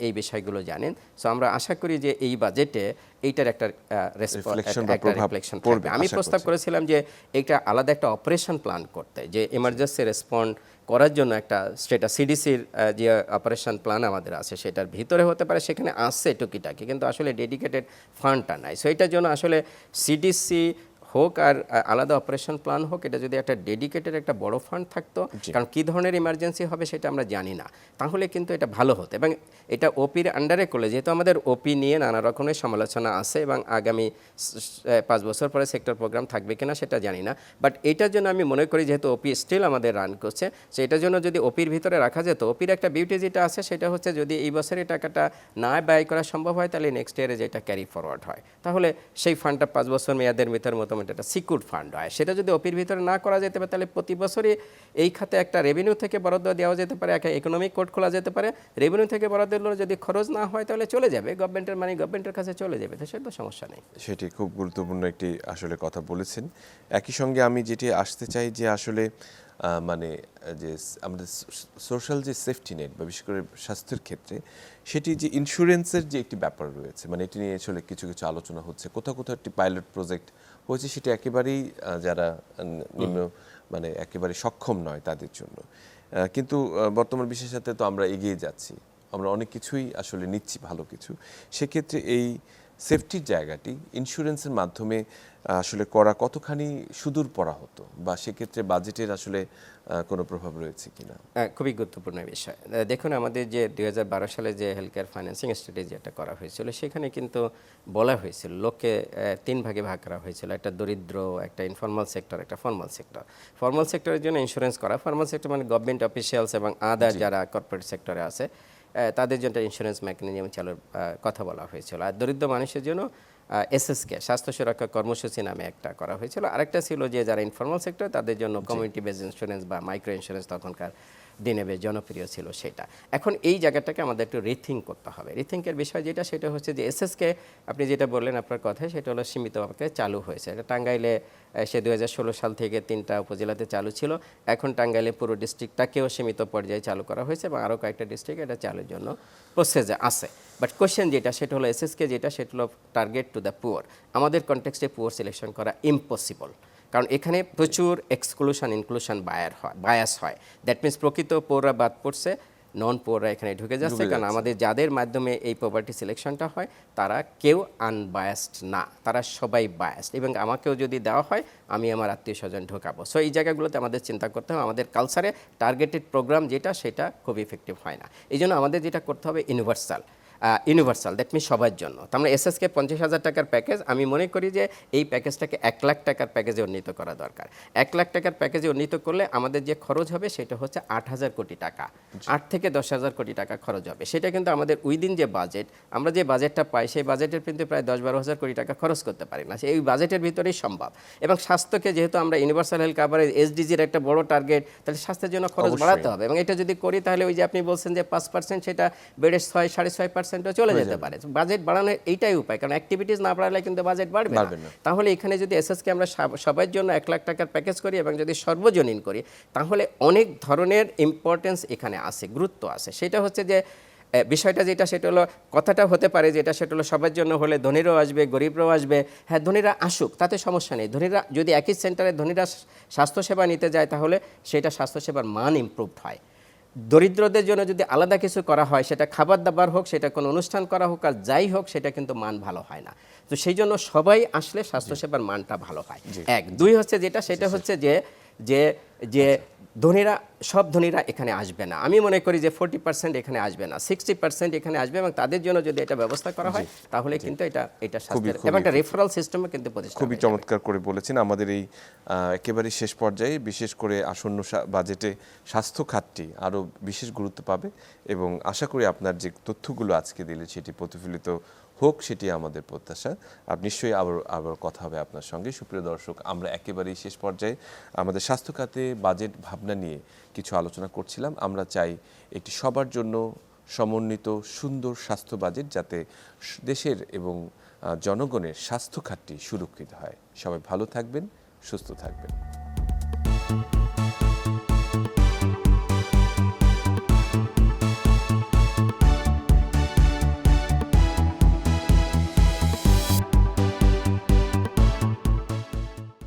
এই বিষয়গুলো জানেন। সো আমরা আশা করি যে এই বাজেটে এইটার একটা Reflection বা প্রভাব রিফ্লেকশন পড়বে, থাকবে। আমি আশা প্রস্তাব করছি। করেছিলাম যে এটা আলাদা একটা অপারেশন প্ল্যান করতে, যে এমার্জেন্সি রেসপন্ড করার জন্য একটা সেটা সিডিসির যে অপারেশন প্ল্যান আমাদের আছে সেটার ভিতরে হতে পারে, সেখানে আসছে টুকিটাকি, কিন্তু আসলে ডেডিকেটেড ফান্ডটা নাই। সো এটার জন্য আসলে সিডিসি হোক আর আলাদা অপারেশন প্ল্যান হোক, এটা যদি একটা ডেডিকেটেড একটা বড় ফান্ড থাকতো, কারণ কী ধরনের ইমার্জেন্সি হবে সেটা আমরা জানি না, তাহলে কিন্তু এটা ভালো হতো। এবং এটা ওপির আন্ডারে করলে, যেহেতু আমাদের ওপি নিয়ে নানা রকমের সমালোচনা আছে এবং আগামী 5 বছর পরে সেক্টর প্রোগ্রাম থাকবে কিনা সেটা জানি না, বাট এটার জন্য আমি মনে করি যেহেতু ওপি স্টিল আমাদের রান করছে, সেটার জন্য যদি ওপির ভিতরে রাখা যেত, ওপির একটা বিউটি যেটা আছে সেটা হচ্ছে যদি এই বছরে টাকাটা না ব্যয় করা সম্ভব হয়, তাহলে নেক্সট ইয়ারে যেটা ক্যারি ফরওয়ার্ড হয়, তাহলে সেই ফান্ডটা 5 বছর মেয়াদের ভিতরে মোটামুটি একটা সিকিউর ফান্ড হয়। সেটা যদি ওপির ভিতরে না করা যেতে পারে, তাহলে প্রতি বছরই এই খাতে একটা রেভিনিউ থেকে বরাদ্দ দেওয়া যেতে পারে, একটা ইকোনমিক কোড খোলা যেতে পারে, রেভিনিউ থেকে বরাদ্দ দিলে যদি খরচ না হয় তাহলে চলে যাবে গভর্নমেন্টের মানি, গভর্নমেন্টের কাছে চলে যাবে, তো সেটা সমস্যা নেই। সেটি খুব গুরুত্বপূর্ণ একটি আসলে কথা বলেছেন। একই সঙ্গে আমি যেটি আসতে চাই যে আসলে মানে যে আমাদের সোশ্যাল যে সেফটি নেট বা বিশেষ করে স্বাস্থ্যের ক্ষেত্রে সেটি যে ইন্স্যুরেন্সের যে একটি ব্যাপার রয়েছে, মানে এটি নিয়ে আসলে কিছু কিছু আলোচনা হচ্ছে, কোথাও কোথাও একটি পাইলট প্রজেক্ট হয়েছে, সেটি একেবারেই যারা নিম্ন মানে একেবারে সক্ষম নয় তাদের জন্য, কিন্তু বর্তমান বিশ্বের সাথে তো আমরা এগিয়ে যাচ্ছি, আমরা অনেক কিছুই আসলে নিচ্ছি ভালো কিছু। সেক্ষেত্রে এই সেফটির জায়গাটি ইন্স্যুরেন্সের মাধ্যমে আসলে করা কতখানি সুদূর পড়া হতো, বা সেক্ষেত্রে বাজেটের আসলে কোনো প্রভাব রয়েছে কিনা? খুবই গুরুত্বপূর্ণ বিষয়। দেখুন, আমাদের যে 2012 সালে যে হেলথ কেয়ার ফাইন্যান্সিং স্ট্র্যাটেজি একটা করা হয়েছিল, সেখানে কিন্তু বলা হয়েছিল লোককে 3 ভাগে ভাগ করা হয়েছিল, একটা দরিদ্র, একটা ইনফর্মাল সেক্টর, একটা ফর্মাল সেক্টর। ফর্মাল সেক্টরের জন্য ইন্স্যুরেন্স করা, ফর্মাল সেক্টর মানে গভর্নমেন্ট অফিসিয়ালস এবং আদার যারা কর্পোরেট সেক্টরে আছে তাদের জন্য ইন্স্যুরেন্স মেকানিজম চালুর কথা বলা হয়েছিল। আর দরিদ্র মানুষের জন্য এসএসকে স্বাস্থ্য সুরক্ষা কর্মসূচি নামে একটা করা হয়েছিল। আরেকটা ছিল যে যারা ইনফর্মাল সেক্টর তাদের জন্য কমিউনিটি বেস ইন্স্যুরেন্স বা মাইক্রো ইন্স্যুরেন্স তখনকার দিনে বেশ জনপ্রিয় ছিল সেটা। এখন এই জায়গাটাকে আমাদের একটু রিথিঙ্ক করতে হবে। রিথিঙ্কের বিষয় যেটা সেটা হচ্ছে যে এসএসকে আপনি যেটা বললেন আপনার কথায়, সেটা হলো সীমিতভাবে চালু হয়েছে। এটা টাঙ্গাইলে সে 2016 সাল থেকে 3টা উপজেলাতে চালু ছিল। এখন টাঙ্গাইলে পুরো ডিস্ট্রিক্টটাকেও সীমিত পর্যায়ে চালু করা হয়েছে এবং আরও কয়েকটা ডিস্ট্রিক্ট এটা চালুর জন্য প্রসেসে আছে। বাট কোয়েশ্চেন যেটা সেটা হলো এসএসকে যেটা সেটা হলো টার্গেট টু দ্য পুয়ার। আমাদের কনটেক্সটে পুয়ার সিলেকশন করা ইম্পসিবল, কারণ এখানে প্রচুর এক্সক্লুশন ইনক্লুশন বায়াস হয়। দ্যাট মিনস প্রকৃত পৌররা বাদ পড়ছে, নন পৌররা এখানে ঢুকে যাচ্ছে, কারণ আমাদের যাদের মাধ্যমে এই পভার্টি সিলেকশনটা হয় তারা কেউ আনবায়াসড না, তারা সবাই বায়াসড। এবং আমাকেও যদি দেওয়া হয় আমি আমার আত্মীয় স্বজন ঢোকাবো। সো এই জায়গাগুলোতে আমাদের চিন্তা করতে হবে। আমাদের কালচারে টার্গেটেড প্রোগ্রাম যেটা সেটা খুব ইফেক্টিভ হয় না। এই জন্য আমাদের যেটা করতে হবে ইউনিভার্সাল, দ্যাট মিনস সবার জন্য। তো আমরা এসএসকে 50,000 টাকার প্যাকেজ, আমি মনে করি যে এই প্যাকেজটাকে 1 লাখ টাকার প্যাকেজে উন্নীত করা দরকার। 1 লাখ টাকার প্যাকেজে উন্নীত করলে আমাদের যে খরচ হবে সেটা হচ্ছে 8,000 কোটি টাকা, 8 থেকে 10,000 কোটি টাকা খরচ হবে। সেটা কিন্তু আমাদের উইদিন যে বাজেট, আমরা যে বাজেটটা পাই সেই বাজেটের কিন্তু প্রায় 10-12,000 কোটি টাকা খরচ করতে পারি না, এই বাজেটের ভিতরেই সম্ভব। এবং স্বাস্থ্যকে যেহেতু আমরা ইউনিভার্সাল হেলথ কাভারেজ এসডিজির একটা বড় টার্গেট, তাহলে স্বাস্থ্যের জন্য খরচ বাড়াতে হবে। এবং এটা যদি করি তাহলে ওই যে আপনি বলছেন যে 5% সেটা বেড়ে 6-6.5% চলে যেতে পারে। বাজেট বাড়ানোর এইটাই উপায়, কারণ অ্যাক্টিভিটিস না বাড়ালে কিন্তু বাজেট বাড়বে না। তাহলে এখানে যদি এসএসকে আমরা সবার জন্য 1 লাখ টাকার প্যাকেজ করি এবং যদি সর্বজনীন করি, তাহলে অনেক ধরনের ইম্পর্টেন্স এখানে আছে, গুরুত্ব আছে। সেটা হচ্ছে যে বিষয়টা যেটা সেটা হলো, কথাটা হতে পারে যেটা সেটা হলো সবার জন্য হলে ধনীরাও আসবে, গরিবরাও আসবে। হ্যাঁ, ধনীরা আসুক, তাতে সমস্যা নেই। ধনীরা যদি একই সেন্টারে ধনীরা স্বাস্থ্যসেবা নিতে যায় তাহলে সেটা স্বাস্থ্যসেবার মান ইমপ্রুভড হয়। দরিদ্রদের জন্য যদি আলাদা কিছু করা হয়, সেটা খাবার দাবার হোক, সেটা কোনো অনুষ্ঠান করা হোক, আর যাই হোক, সেটা কিন্তু মান ভালো হয় না। তো সেই জন্য সবাই আসলে স্বাস্থ্যসেবার মানটা ভালো হয়। 1, 2 হচ্ছে যেটা সেটা হচ্ছে যে যে যে ধনীরা, সব ধনীরা এখানে আসবে না। আমি মনে করি যে 40% এখানে আসবে না, 60% এখানে আসবে, এবং তাদের জন্য যদি এটা ব্যবস্থা করা হয় তাহলে কিন্তু এটা স্বাস্থ্যের এবং একটা রেফারেল সিস্টেমও কিন্তু প্রতিষ্ঠা। খুবই চমৎকার করে বলেছেন। আমাদের এই একেবারে শেষ পর্যায়ে বিশেষ করে আসন্ন বাজেটে স্বাস্থ্য খাতটি আরও বিশেষ গুরুত্ব পাবে, এবং আশা করি আপনার যে তথ্যগুলো আজকে দিলে সেটি প্রতিফলিত হোক, সেটি আমাদের প্রত্যাশা। আর নিশ্চয়ই আবার কথা হবে আপনার সঙ্গে। সুপ্রিয় দর্শক, আমরা একেবারেই শেষ পর্যায়ে আমাদের স্বাস্থ্য খাতে বাজেট ভাবনা নিয়ে কিছু আলোচনা করছিলাম। আমরা চাই একটি সবার জন্য সমন্বিত সুন্দর স্বাস্থ্য বাজেট, যাতে দেশের এবং জনগণের স্বাস্থ্য খাতটি সুরক্ষিত হয়। সবাই ভালো থাকবেন, সুস্থ থাকবেন।